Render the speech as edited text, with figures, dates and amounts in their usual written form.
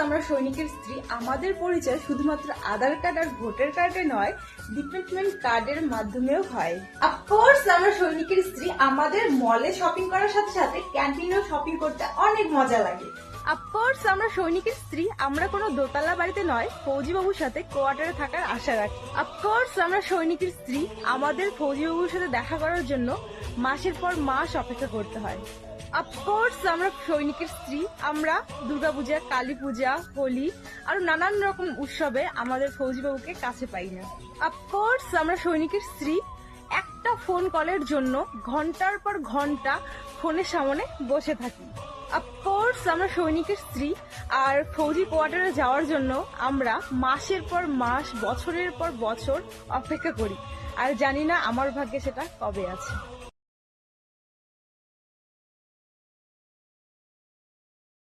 আমরা সৈনিকের স্ত্রী, আমাদের পরিচয় শুধুমাত্র আধার কার্ড আর ভোটার কার্ডে নয়, রিক্রুটমেন্ট কার্ডের মাধ্যমেও হয়। অফকোর্স আমরা সৈনিকের স্ত্রী, আমাদের মলে শপিং করার সাথে সাথে ক্যান্টিনেও শপিং করতে অনেক মজা লাগে। অফকোর্স আমরা সৈনিকের স্ত্রী, আমরা কোনো দোতলা বাড়িতে নয়, ফৌজি বাবুর সাথে কোয়ার্টারে থাকার আশা রাখি। অফকোর্স আমরা সৈনিকের স্ত্রী, আমাদের ফৌজি বাবুর সাথে দেখা করার জন্য মাসের পর মাস অপেক্ষা করতে হয়। অফকোর্স আমরা সৈনিকের স্ত্রী, আমরা দুর্গাপূজা, কালী পূজা, হোলি আর নানান রকম উৎসবে আমাদের ফৌজি বাবুকে কাছে পাই না। অফকোর্স আমরা সৈনিকের স্ত্রী, একটা ফোন কলের জন্য ঘন্টার পর ঘন্টা ফোনের সামনে বসে থাকি। অফকোর্স আমরা সৈনিকের স্ত্রী, আর ফৌজি কোয়ার্টারে যাওয়ার জন্য আমরা মাসের পর মাস, বছরের পর বছর অপেক্ষা করি, আর জানি না আমার ভাগ্যে সেটা কবে আছে।